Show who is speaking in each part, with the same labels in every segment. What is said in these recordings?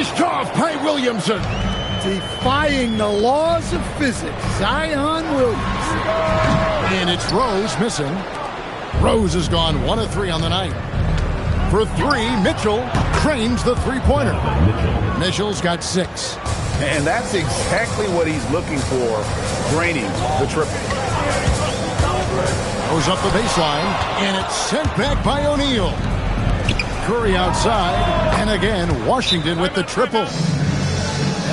Speaker 1: Finished off by Williamson.
Speaker 2: Defying the laws of physics, Zion Williamson.
Speaker 1: And it's Rose missing. Rose has gone 1 of 3 on the night. For 3, Mitchell trains the three-pointer. Mitchell's got 6.
Speaker 3: And that's exactly what he's looking for, draining the triple.
Speaker 1: Goes up the baseline, and it's sent back by O'Neal. Curry outside, and again, Washington with the triple.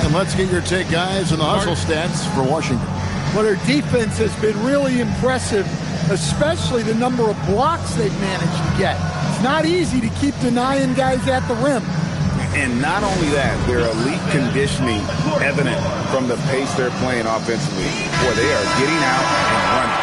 Speaker 1: And let's get your take, guys, on the hustle stats for Washington.
Speaker 2: Well, their defense has been really impressive, especially the number of blocks they've managed to get. It's not easy to keep denying guys at the rim.
Speaker 3: And not only that, their elite conditioning evident from the pace they're playing offensively. Boy, they are getting out and running.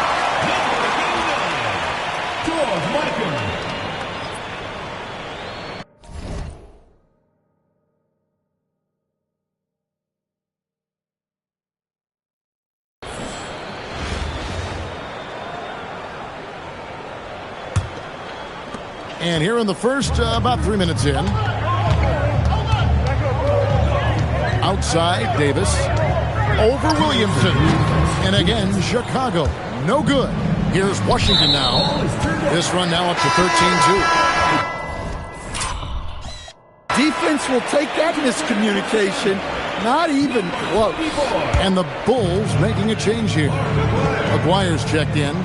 Speaker 1: And here in the first, about 3 minutes in. Outside, Davis. Over Williamson. And again, Chicago. No good. Here's Washington now. This run now up to 13-2.
Speaker 2: Defense will take that miscommunication. Not even close.
Speaker 1: And the Bulls making a change here. McGuire's checked in.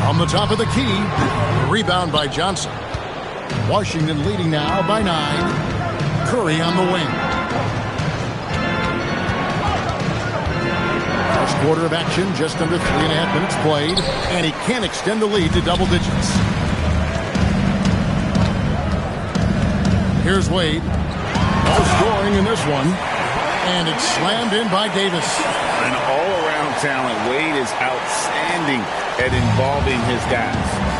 Speaker 1: On the top of the key. Rebound by Johnson. Washington leading now by 9. Curry on the wing. First quarter of action, just under 3.5 minutes played, and he can't extend the lead to double digits. Here's Wade. No scoring in this one, and it's slammed in by Davis.
Speaker 3: An all-around talent. Wade is outstanding at involving his guys.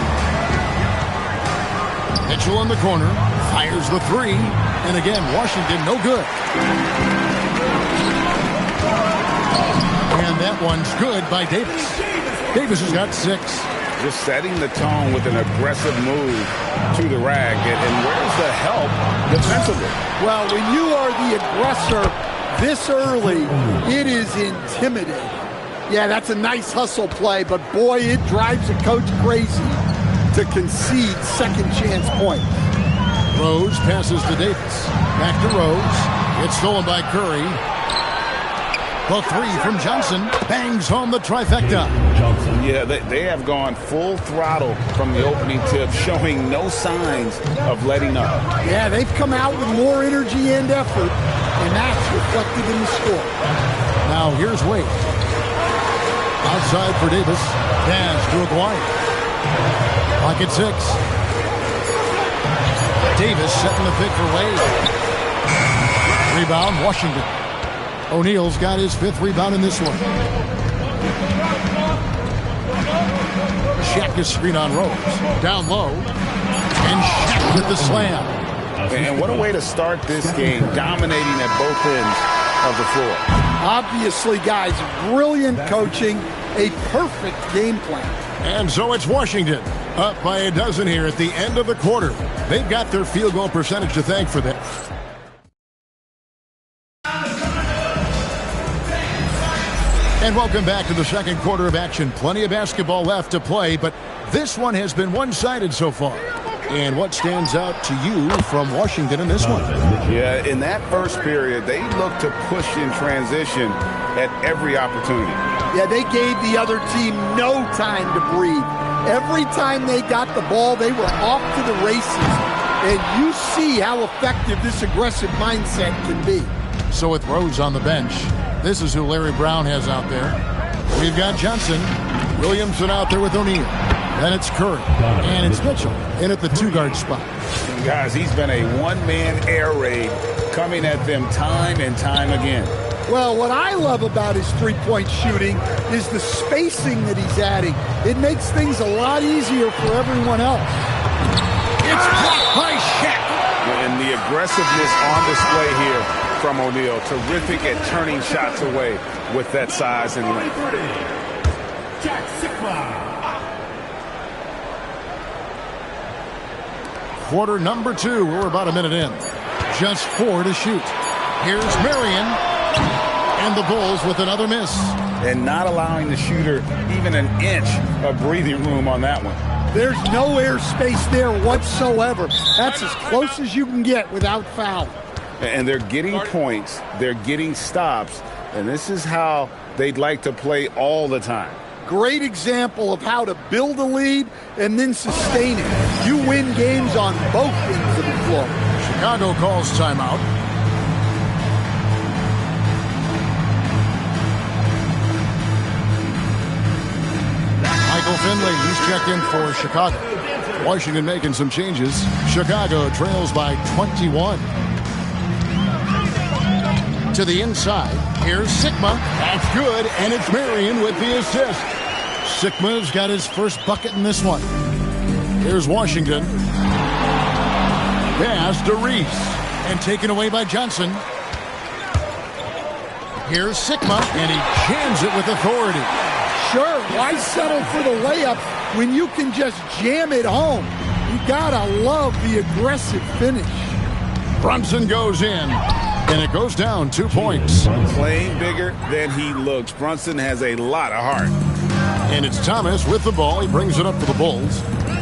Speaker 1: Mitchell in the corner, fires the 3, and again, Washington no good. And that one's good by Davis. Davis has got 6.
Speaker 3: Just setting the tone with an aggressive move to the rack. And where's the help defensively?
Speaker 2: Well, when you are the aggressor this early, it is intimidating. Yeah, that's a nice hustle play, but boy, it drives a coach crazy to concede second chance points.
Speaker 1: Rose passes to Davis. Back to Rose. It's stolen by Curry. The 3 from Johnson bangs home the trifecta.
Speaker 3: Yeah, they have gone full throttle from the opening tip, showing no signs of letting up.
Speaker 2: Yeah, they've come out with more energy and effort, and that's reflected in the score.
Speaker 1: Now here's Wade. Outside for Davis. Pass to Aguirre. Pocket 6. Davis setting the pick for Wade. Rebound, Washington. O'Neal's got his 5th rebound in this one. Shaq is screen on Rose. Down low. And Shaq with the slam.
Speaker 3: And what a way to start this game, dominating at both ends of the floor.
Speaker 2: Obviously, guys, brilliant coaching, a perfect game plan.
Speaker 1: And so it's Washington, up by a dozen here at the end of the quarter. They've got their field goal percentage to thank for that. And welcome back to the second quarter of action. Plenty of basketball left to play, but this one has been one-sided so far. And what stands out to you from Washington in this one?
Speaker 3: Yeah, in that first period, they looked to push in transition at every opportunity.
Speaker 2: Yeah, they gave the other team no time to breathe. Every time they got the ball, they were off to the races. And you see how effective this aggressive mindset can be.
Speaker 1: So with Rose on the bench, this is who Larry Brown has out there. We've got Johnson, Williamson out there with O'Neal. Then it's Curry, and it's Mitchell in at the 2-guard spot.
Speaker 3: And guys, he's been a one-man air raid coming at them time and time again.
Speaker 2: Well, what I love about his three-point shooting is the spacing that he's adding. It makes things a lot easier for everyone else.
Speaker 1: It's blocked by Shaq.
Speaker 3: And the aggressiveness on display here from O'Neal. Terrific at turning shots away with that size and length.
Speaker 1: Quarter number 2. We're about a minute in. Just 4 to shoot. Here's Marion. And the Bulls with another miss.
Speaker 3: And not allowing the shooter even an inch of breathing room on that one.
Speaker 2: There's no air space there whatsoever. That's as close as you can get without foul.
Speaker 3: And they're getting points. They're getting stops. And this is how they'd like to play all the time.
Speaker 2: Great example of how to build a lead and then sustain it. You win games on both ends of the floor.
Speaker 1: Chicago calls timeout. Michael Finley, he's checked in for Chicago. Washington making some changes. Chicago trails by 21. To the inside, here's Sigma. That's good, and it's Marion with the assist. Sigma's got his first bucket in this one. Here's Washington. Pass to Reese, and taken away by Johnson. Here's Sigma, and he jams it with authority.
Speaker 2: Sure, why settle for the layup when you can just jam it home? You gotta love the aggressive finish.
Speaker 1: Brunson goes in, and it goes down 2 points.
Speaker 3: Playing bigger than he looks. Brunson has a lot of heart.
Speaker 1: And it's Thomas with the ball. He brings it up for the Bulls.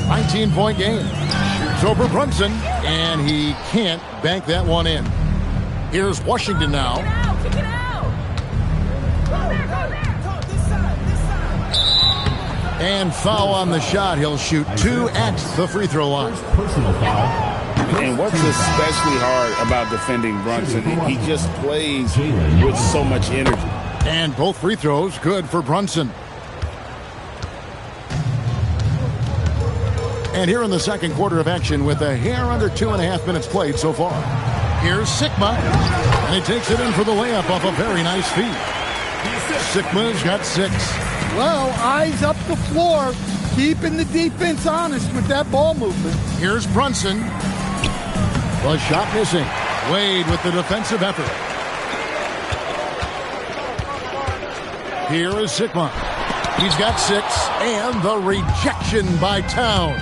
Speaker 1: 19-point game. Shoots over Brunson, and he can't bank that one in. Here's Washington now.
Speaker 4: Kick it out. Go there.
Speaker 1: And foul on the shot. He'll shoot 2 at the free throw line.
Speaker 5: Personal foul.
Speaker 3: And what's especially hard about defending Brunson, he just plays with so much energy.
Speaker 1: And both free throws good for Brunson. And here in the second quarter of action with a hair under 2.5 minutes played so far. Here's Sigma, and he takes it in for the layup off a very nice feed. Sigma's got 6.
Speaker 2: Well, eyes up the floor, keeping the defense honest with that ball movement.
Speaker 1: Here's Brunson. The shot missing. Wade with the defensive effort. Here is Sigma. He's got 6, and the rejection by Town.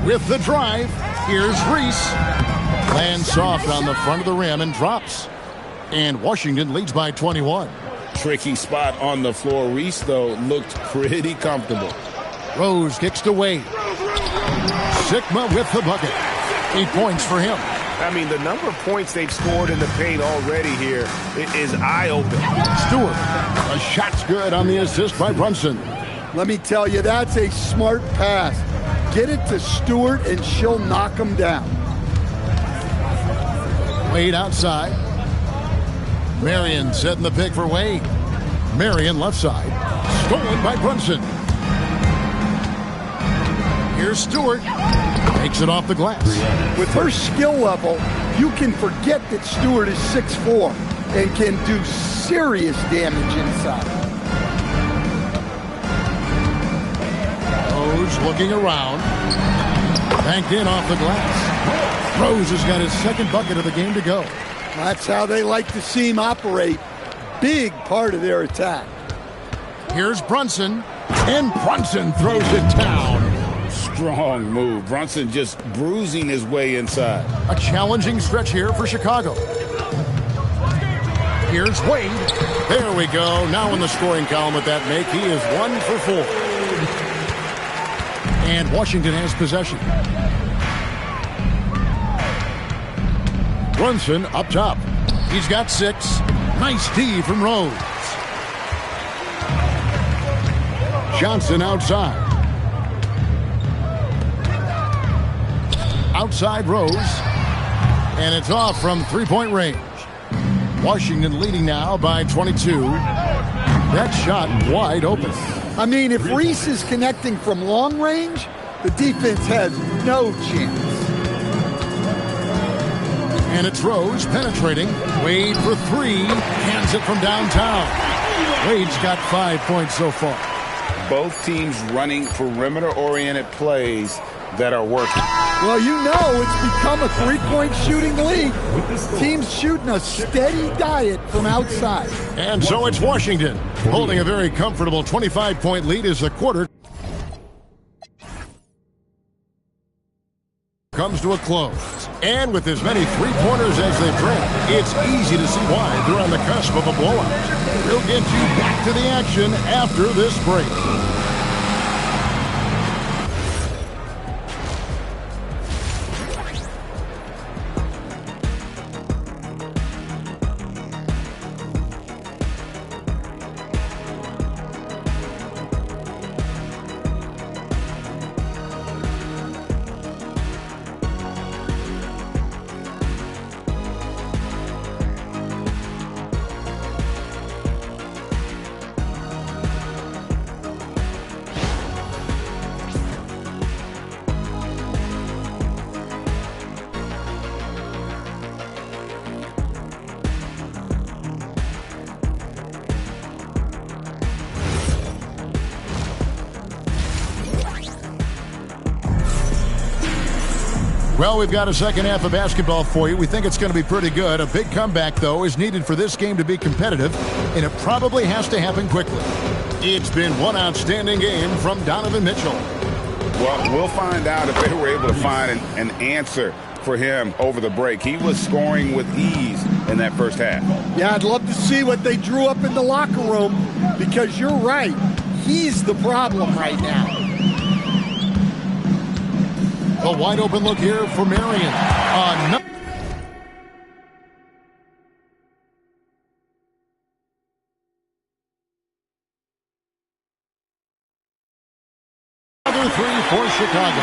Speaker 1: With the drive, here's Reese. Lands soft on the front of the rim and drops. And Washington leads by 21.
Speaker 3: Tricky spot on the floor. Reese, though, looked pretty comfortable.
Speaker 1: Rose kicks to Wade. Sigma with the bucket. 8 points for him.
Speaker 6: I mean, the number of points they've scored in the paint already here is eye-opening.
Speaker 1: Stewart. A shot's good on the assist by Brunson.
Speaker 2: Let me tell you, that's a smart pass. Get it to Stewart, and she'll knock him down.
Speaker 1: Wade outside. Marion setting the pick for Wade. Marion left side. Stolen by Brunson. Here's Stewart. Takes it off the glass.
Speaker 2: With her skill level, you can forget that Stewart is 6'4" and can do serious damage inside.
Speaker 1: Rose looking around. Banked in off the glass. Rose has got his second bucket of the game to go.
Speaker 2: That's how they like to see him operate. Big part of their attack.
Speaker 1: Here's Brunson. And Brunson throws it down.
Speaker 3: Strong move. Brunson just bruising his way inside.
Speaker 1: A challenging stretch here for Chicago. Here's Wade. There we go. Now in the scoring column with that make. He is 1 for 4. And Washington has possession. Brunson up top. He's got 6. Nice D from Rose. Johnson outside. Outside Rose. And it's off from three-point range. Washington leading now by 22. That shot wide open.
Speaker 2: I mean, if Reese is connecting from long range, the defense has no chance.
Speaker 1: And it's Rose penetrating. Wade for 3. Hands it from downtown. Wade's got 5 points so far.
Speaker 3: Both teams running perimeter-oriented plays that are working.
Speaker 2: Well, you know it's become a three-point shooting league. Teams shooting a steady diet from outside.
Speaker 1: And so it's Washington holding a very comfortable 25-point lead as the quarter comes comes to a close. And with as many three-pointers as they bring, it's easy to see why they're on the cusp of a blowout. We'll get you back to the action after this break. Well, we've got a second half of basketball for you. We think it's going to be pretty good. A big comeback, though, is needed for this game to be competitive, and it probably has to happen quickly. It's been one outstanding game from Donovan Mitchell.
Speaker 3: Well, we'll find out if they were able to find an answer for him over the break. He was scoring with ease in that first half.
Speaker 2: Yeah, I'd love to see what they drew up in the locker room, because you're right. He's the problem right now.
Speaker 1: A wide open look here for Marion. Another 3 for Chicago.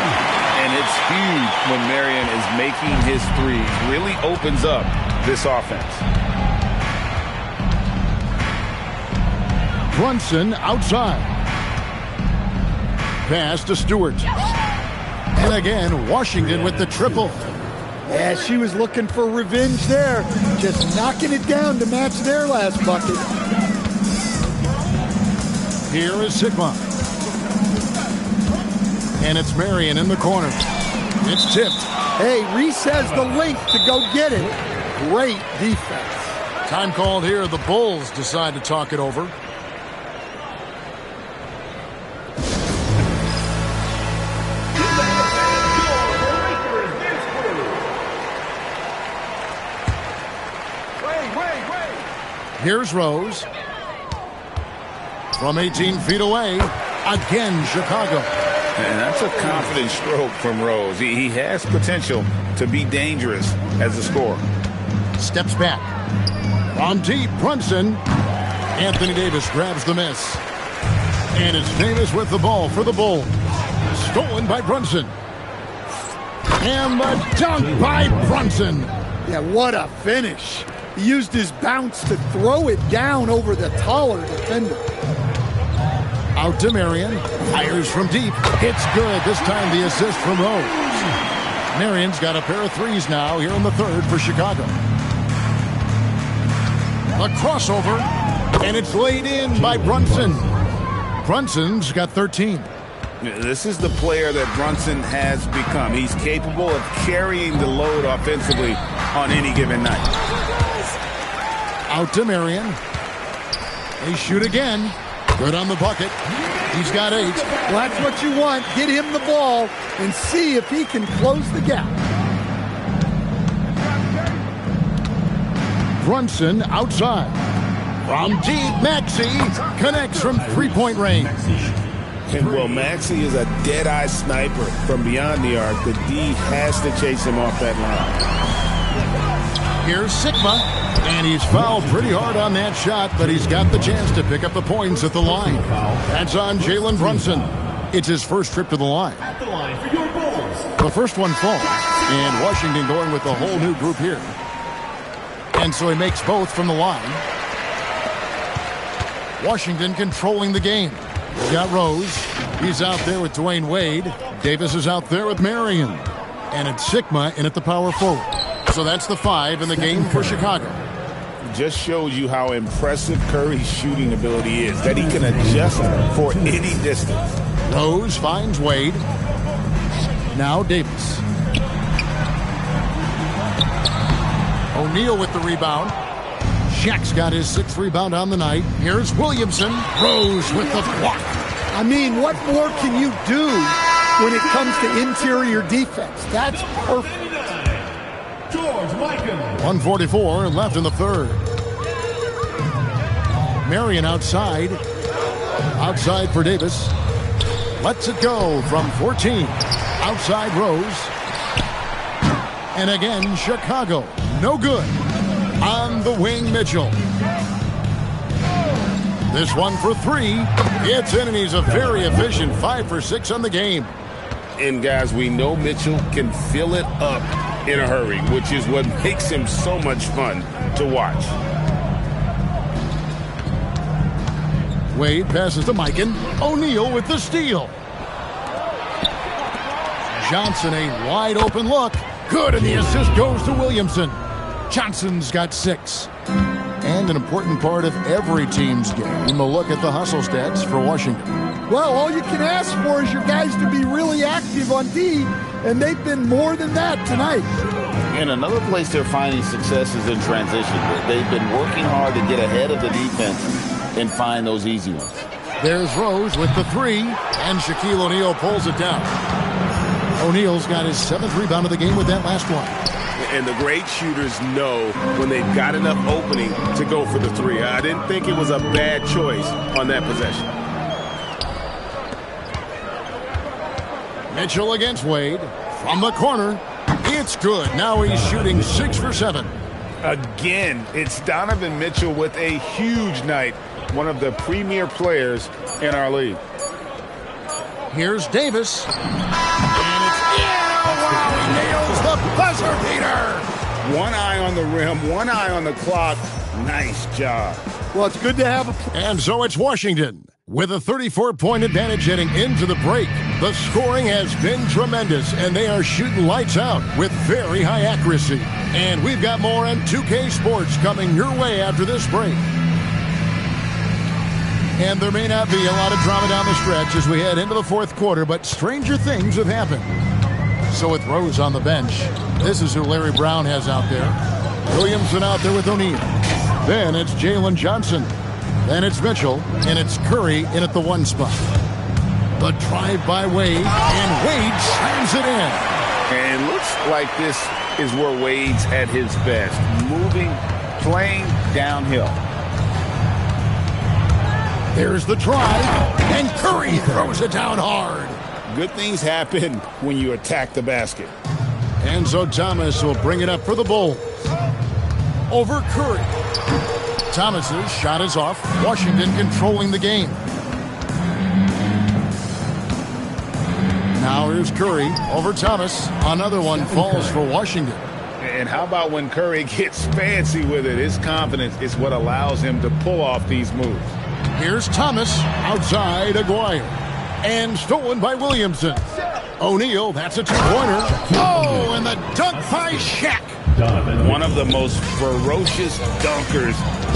Speaker 3: And it's huge when Marion is making his threes. Really opens up this offense.
Speaker 1: Brunson outside. Pass to Stewart. And again, Washington with the triple.
Speaker 2: Yeah, she was looking for revenge there. Just knocking it down to match their last bucket.
Speaker 1: Here is Sigma. And it's Marion in the corner. It's tipped.
Speaker 2: Hey, Reese has the length to go get it. Great defense.
Speaker 1: Time called here. The Bulls decide to talk it over. Here's Rose. From 18 feet away. Again, Chicago.
Speaker 3: And that's a confident stroke from Rose. He has potential to be dangerous as a scorer.
Speaker 1: Steps back. From deep, Brunson. Anthony Davis grabs the miss. And it's Davis with the ball for the Bulls. Stolen by Brunson. And the dunk by Brunson.
Speaker 2: Yeah, what a finish. He used his bounce to throw it down over the taller defender.
Speaker 1: Out to Marion. Fires from deep. It's good. This time the assist from Rose. Marion's got a pair of threes now here in the third for Chicago. A crossover. And it's laid in by Brunson. Brunson's got 13.
Speaker 3: This is the player that Brunson has become. He's capable of carrying the load offensively on any given night.
Speaker 1: Out to Marion. They shoot again. Good on the bucket. He's got 8.
Speaker 2: Well, that's what you want. Get him the ball and see if he can close the gap.
Speaker 1: Brunson outside. From deep, Maxey connects from three-point range.
Speaker 6: And well, Maxey is a dead-eye sniper from beyond the arc. The D has to chase him off that line.
Speaker 1: Here's Sigma, and he's fouled pretty hard on that shot, but he's got the chance to pick up the points at the line. That's on Jalen Brunson. It's his first trip to the line.
Speaker 5: At the line for your Bulls.
Speaker 1: The first one falls, and Washington going with a whole new group here. And so he makes both from the line. Washington controlling the game. He's got Rose. He's out there with Dwayne Wade. Davis is out there with Marion. And it's Sigma in at the power forward. So that's the 5 in the game for Chicago.
Speaker 6: Just shows you how impressive Curry's shooting ability is, that he can adjust for any distance.
Speaker 1: Rose finds Wade. Now Davis. O'Neal with the rebound. Shaq's got his 6th rebound on the night. Here's Williamson. Rose with the block.
Speaker 2: I mean, what more can you do when it comes to interior defense. That's perfect.
Speaker 5: George Myteam.
Speaker 1: 1:44 left in the third. Marion outside. Outside for Davis. Lets it go from 14. Outside Rose. And again, Chicago. No good. On the wing, Mitchell. This one for three. It's in, and he's a very efficient 5 for 6 on the game.
Speaker 6: And guys, we know Mitchell can fill it up in a hurry, which is what makes him so much fun to watch.
Speaker 1: Wade passes to Myteam. O'Neal with the steal. Johnson, a wide open look. Good, and the assist goes to Williamson. Johnson's got 6. And an important part of every team's game, a look at the hustle stats for Washington.
Speaker 2: Well, all you can ask for is your guys to be really active on D, and they've been more than that tonight.
Speaker 3: And another place they're finding success is in transition. They've been working hard to get ahead of the defense and find those easy ones.
Speaker 1: There's Rose with the 3, and Shaquille O'Neal pulls it down. O'Neal's got his 7th rebound of the game with that last one.
Speaker 6: And the great shooters know when they've got enough opening to go for the 3. I didn't think it was a bad choice on that possession.
Speaker 1: Mitchell against Wade. From the corner. It's good. Now he's shooting 6 for 7.
Speaker 6: Again, it's Donovan Mitchell with a huge night. One of the premier players in our league.
Speaker 1: Here's Davis. And it's wow, he nails the buzzer beater.
Speaker 6: One eye on the rim, one eye on the clock. Nice job.
Speaker 2: Well, it's good to have a...
Speaker 1: And so it's Washington with a 34-point advantage heading into the break. The scoring has been tremendous, and they are shooting lights out with very high accuracy. And we've got more on 2K Sports coming your way after this break. And there may not be a lot of drama down the stretch as we head into the fourth quarter, but stranger things have happened. So with Rose on the bench, this is who Larry Brown has out there. Williamson out there with O'Neal. Then it's Jalen Johnson. Then it's Mitchell, and it's Curry in at the 1 spot. The drive by Wade, and Wade slams it in.
Speaker 6: And it looks like this is where Wade's at his best. Moving, playing downhill.
Speaker 1: There's the drive, and Curry throws it down hard.
Speaker 6: Good things happen when you attack the basket.
Speaker 1: And so Thomas will bring it up for the Bulls. Over Curry. Thomas's shot is off. Washington controlling the game. Now here's Curry over Thomas. Another one falls for Washington.
Speaker 6: And how about when Curry gets fancy with it? His confidence is what allows him to pull off these moves.
Speaker 1: Here's Thomas outside Aguirre. And stolen by Williamson. O'Neal, that's a 2-pointer. Oh, and the dunk by Shaq.
Speaker 6: One of the most ferocious dunkers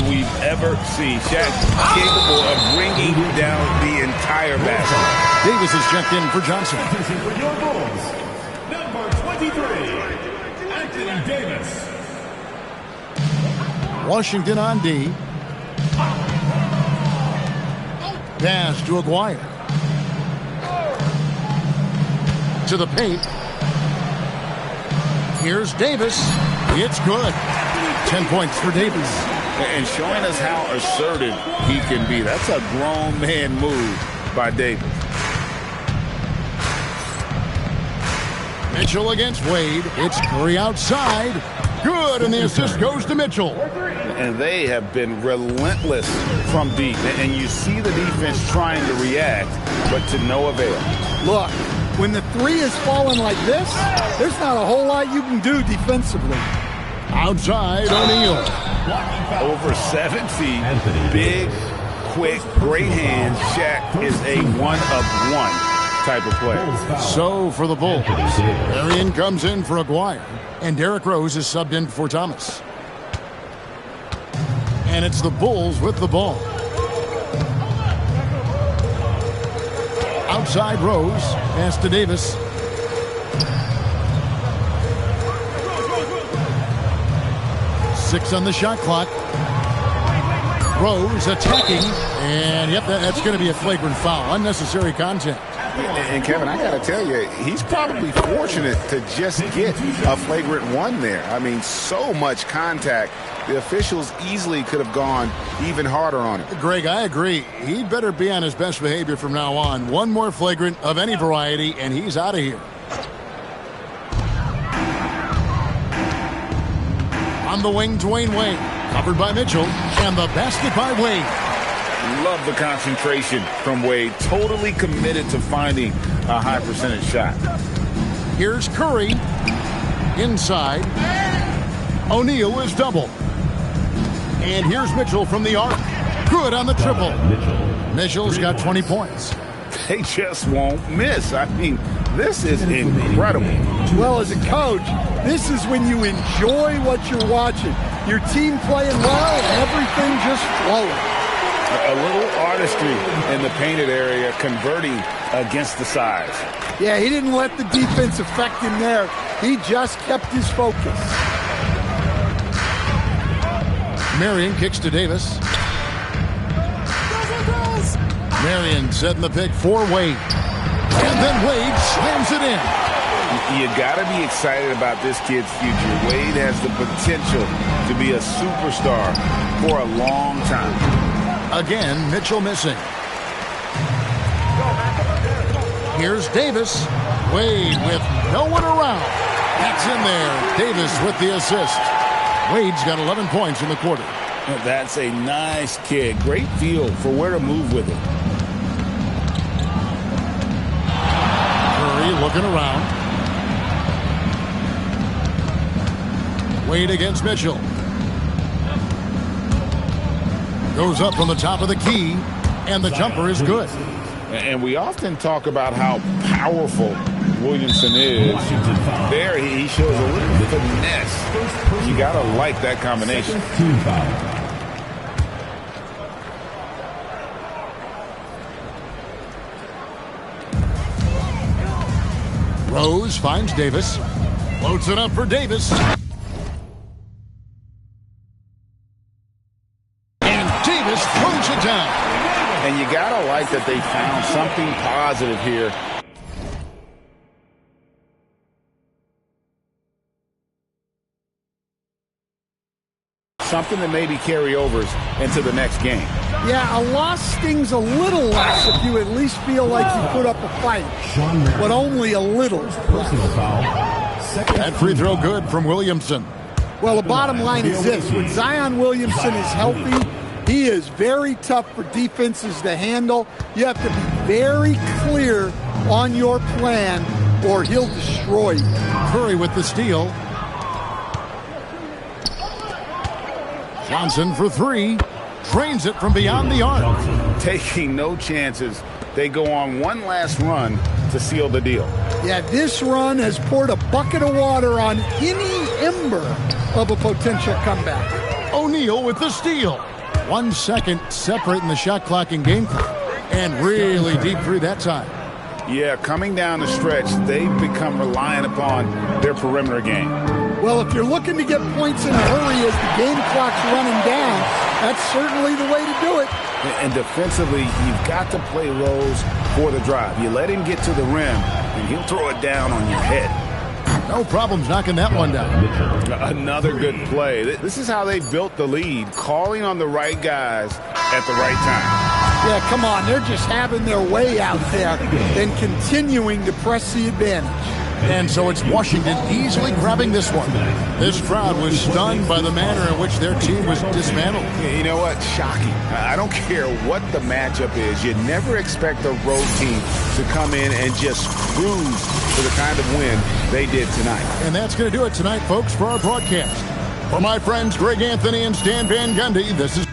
Speaker 6: we've ever seen. Shaq capable of bringing down the entire basket.
Speaker 1: Davis is checked in for Johnson.
Speaker 5: For your Bulls, number 23, Anthony Davis.
Speaker 1: Washington on D. Pass to Aguirre. To the paint. Here's Davis. It's good. 10 points for Davis.
Speaker 6: And showing us how assertive he can be. That's a grown man move by Davis.
Speaker 1: Mitchell against Wade. It's Curry outside. Good, and the assist goes to Mitchell.
Speaker 6: And they have been relentless from deep. And you see the defense trying to react, but to no avail.
Speaker 2: Look, when the 3 is falling like this, there's not a whole lot you can do defensively.
Speaker 1: Outside, O'Neal.
Speaker 6: Over 7 feet, big, quick, great hands. Shaq is a one-of-one type of player.
Speaker 1: So for the Bulls, Marion comes in for Aguirre, and Derrick Rose is subbed in for Thomas. And it's the Bulls with the ball. Outside Rose, pass to Davis. Six on the shot clock. Rose attacking, and yep, that's going to be a flagrant foul. Unnecessary contact.
Speaker 3: And Kevin, I got to tell you, he's probably fortunate to just get a flagrant one there. I mean, so much contact. The officials easily could have gone even harder on him.
Speaker 1: Greg, I agree. He'd better be on his best behavior from now on. One more flagrant of any variety, and he's out of here. On the wing, Dwayne Wade. Covered by Mitchell. And the basket by Wade.
Speaker 6: Love the concentration from Wade. Totally committed to finding a high percentage shot.
Speaker 1: Here's Curry. Inside. O'Neal is double. And here's Mitchell from the arc. Good on the triple. Mitchell's got 20 points.
Speaker 6: They just won't miss. I mean, this is incredible.
Speaker 2: Well, as a coach, this is when you enjoy what you're watching. Your team playing well and everything just flowing.
Speaker 6: A little artistry in the painted area, converting against the size.
Speaker 2: Yeah, he didn't let the defense affect him there. He just kept his focus.
Speaker 1: Marion kicks to Davis. Marion setting the pick for Wade. And then Wade slams it in.
Speaker 6: You got to be excited about this kid's future. Wade has the potential to be a superstar for a long time.
Speaker 1: Again, Mitchell missing. Here's Davis. Wade with no one around. That's in there. Davis with the assist. Wade's got 11 points in the quarter.
Speaker 6: That's a nice kick. Great feel for where to move with it.
Speaker 1: Curry looking around. Wade against Mitchell. Goes up from the top of the key, and the jumper is good.
Speaker 6: And we often talk about how powerful Williamson is. There, he shows a little finesse. You got to like that combination.
Speaker 1: Rose finds Davis. Floats it up for Davis. And Davis throws it down.
Speaker 6: And you got to like that they found something positive here. Something that maybe carry overs into the next game.
Speaker 2: Yeah, a loss stings a little less if you at least feel like you put up a fight, but only a little.
Speaker 1: That free throw good from Williamson.
Speaker 2: Well, the bottom line is this. When Zion Williamson is healthy, he is very tough for defenses to handle. You have to be very clear on your plan or he'll destroy you.
Speaker 1: Curry with the steal. Johnson for three. Drains it from beyond the arc.
Speaker 6: Taking no chances. They go on one last run to seal the deal.
Speaker 2: Yeah, this run has poured a bucket of water on any ember of a potential comeback.
Speaker 1: O'Neal with the steal. 1 second separating the shot clock and game clock. And really deep through that time.
Speaker 6: Yeah, coming down the stretch, they've become reliant upon their perimeter game.
Speaker 2: Well, if you're looking to get points in a hurry as the game clock's running down, that's certainly the way to do it.
Speaker 6: And defensively, you've got to play Rose for the drive. You let him get to the rim, and he'll throw it down on your head.
Speaker 1: No problems knocking that one down.
Speaker 6: Another good play. This is how they built the lead, calling on the right guys at the right time.
Speaker 2: Yeah, come on. They're just having their way out there and continuing to press the advantage.
Speaker 1: And so it's Washington easily grabbing this one. This crowd was stunned by the manner in which their team was dismantled.
Speaker 3: You know what? Shocking. I don't care what the matchup is. You never expect a road team to come in and just cruise for the kind of win they did tonight.
Speaker 1: And that's going to do it tonight, folks, for our broadcast. For my friends Greg Anthony and Stan Van Gundy, this is